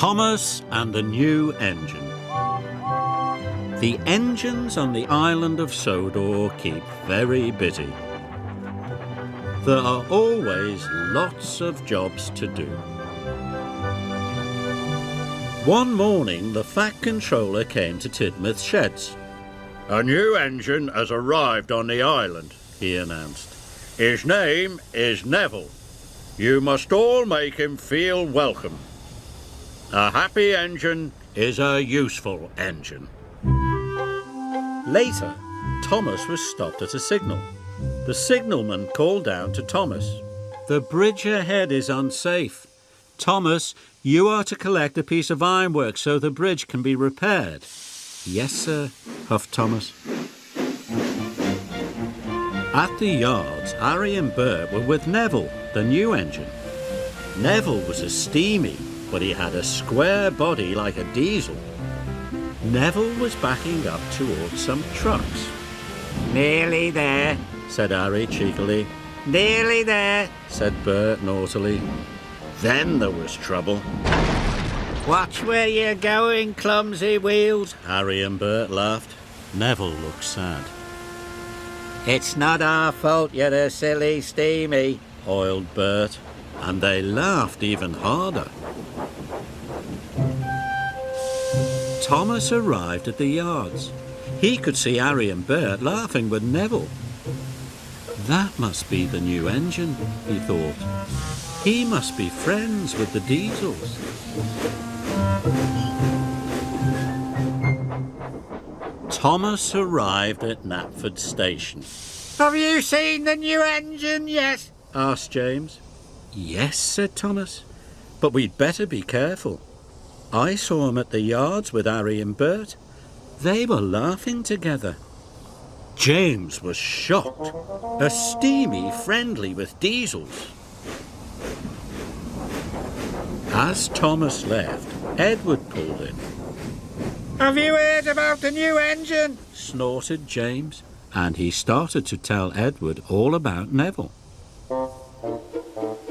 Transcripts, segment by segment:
Thomas and the new engine. The engines on the island of Sodor keep very busy. There are always lots of jobs to do. One morning, the Fat Controller came to Tidmouth's sheds. "A new engine has arrived on the island," he announced. "His name is Neville. You must all make him feel welcome. A happy engine is a useful engine." Later, Thomas was stopped at a signal. The signalman called down to Thomas. "The bridge ahead is unsafe. Thomas, you are to collect a piece of ironwork so the bridge can be repaired." "Yes, sir," huffed Thomas. At the yards, Harry and Bert were with Neville, the new engine. Neville was a steamy, but he had a square body like a diesel. Neville was backing up towards some trucks. "Nearly there," said Harry cheekily. "Nearly there," said Bert naughtily. Then there was trouble. "Watch where you're going, clumsy wheels." Harry and Bert laughed. Neville looked sad. "It's not our fault you're a silly steamy," oiled Bert, and they laughed even harder. Thomas arrived at the yards. He could see Harry and Bert laughing with Neville. That must be the new engine, he thought. He must be friends with the diesels. Thomas arrived at Knapford Station. "Have you seen the new engine yet?" asked James. "Yes," said Thomas, "but we'd better be careful. I saw him at the yards with Harry and Bert. They were laughing together." James was shocked. A steamy friendly with diesels. As Thomas left, Edward pulled in. "Have you heard about the new engine?" snorted James, and he started to tell Edward all about Neville.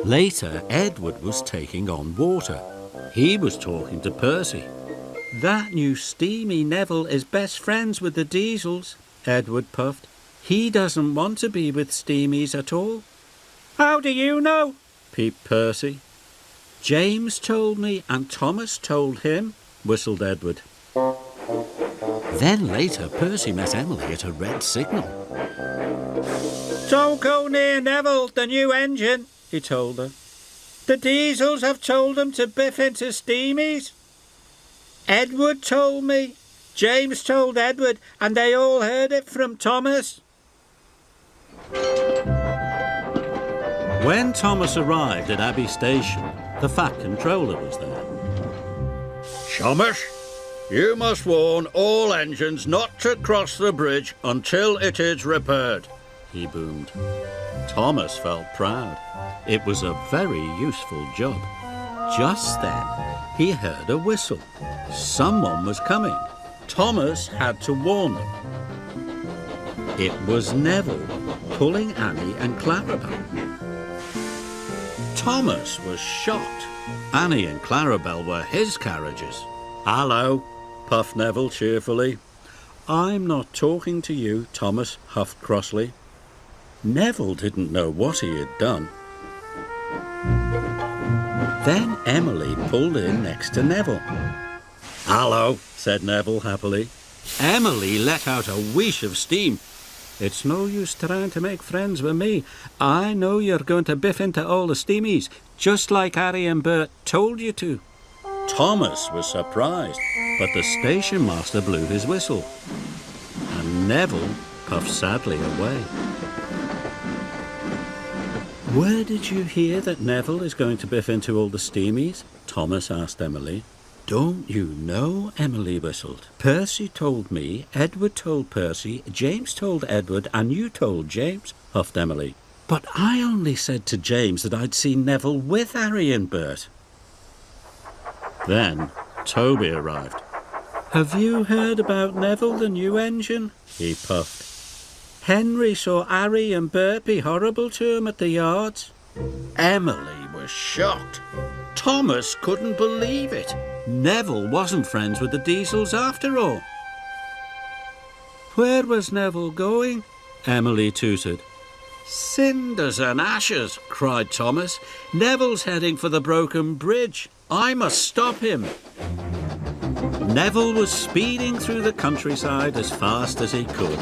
Later, Edward was taking on water. He was talking to Percy. "That new steamy Neville is best friends with the diesels," Edward puffed. "He doesn't want to be with steamies at all." "How do you know?" peeped Percy. "James told me and Thomas told him," whistled Edward. Then later, Percy met Emily at a red signal. "Don't go near Neville, the new engine," he told her. "The diesels have told them to biff into steamies. Edward told me, James told Edward, and they all heard it from Thomas." When Thomas arrived at Abbey Station, the Fat Controller was there. "Thomas, you must warn all engines not to cross the bridge until it is repaired," he boomed. Thomas felt proud. It was a very useful job. Just then, he heard a whistle. Someone was coming. Thomas had to warn them. It was Neville, pulling Annie and Clarabelle. Thomas was shocked. Annie and Clarabelle were his carriages. "Hello," puffed Neville cheerfully. "I'm not talking to you," Thomas huffed crossly. Neville didn't know what he had done. Then Emily pulled in next to Neville. "Hello," said Neville happily. Emily let out a wheesh of steam. "It's no use trying to make friends with me. I know you're going to biff into all the steamies, just like Harry and Bert told you to." Thomas was surprised, but the station master blew his whistle, and Neville puffed sadly away. "Where did you hear that Neville is going to biff into all the steamies?" Thomas asked Emily. "Don't you know?" Emily whistled. "Percy told me, Edward told Percy, James told Edward, and you told James," huffed Emily. "But I only said to James that I'd seen Neville with Harry and Bert." Then Toby arrived. "Have you heard about Neville, the new engine?" he puffed. "Henry saw Harry and Bert be horrible to him at the yards." Emily was shocked. Thomas couldn't believe it. Neville wasn't friends with the Diesels after all. Where was Neville going? Emily tooted. Cinders and ashes, cried Thomas. Neville's heading for the broken bridge. I must stop him. Neville was speeding through the countryside as fast as he could.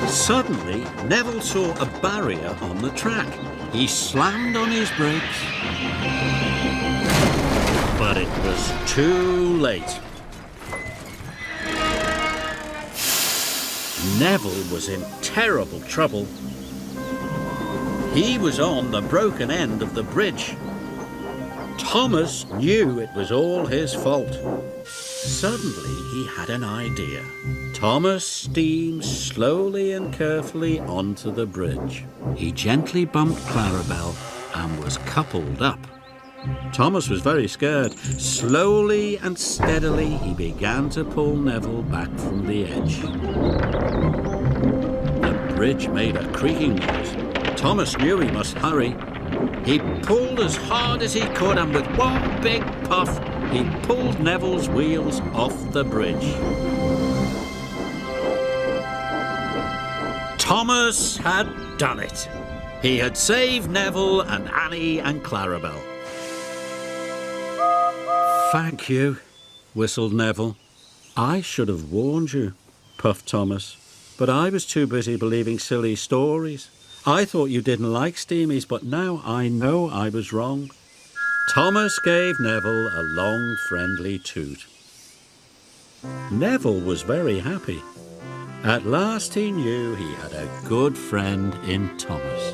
Suddenly, Neville saw a barrier on the track. He slammed on his brakes. But it was too late. Neville was in terrible trouble. He was on the broken end of the bridge. Thomas knew it was all his fault. Suddenly he had an idea. Thomas steamed slowly and carefully onto the bridge. He gently bumped Clarabelle and was coupled up. Thomas was very scared. Slowly and steadily he began to pull Neville back from the edge. The bridge made a creaking noise. Thomas knew he must hurry. He pulled as hard as he could, and with one big puff, he pulled Neville's wheels off the bridge. Thomas had done it. He had saved Neville and Annie and Clarabelle. Thank you, whistled Neville. I should have warned you, puffed Thomas, but I was too busy believing silly stories. I thought you didn't like steamies, but now I know I was wrong. Thomas gave Neville a long, friendly toot. Neville was very happy. At last he knew he had a good friend in Thomas.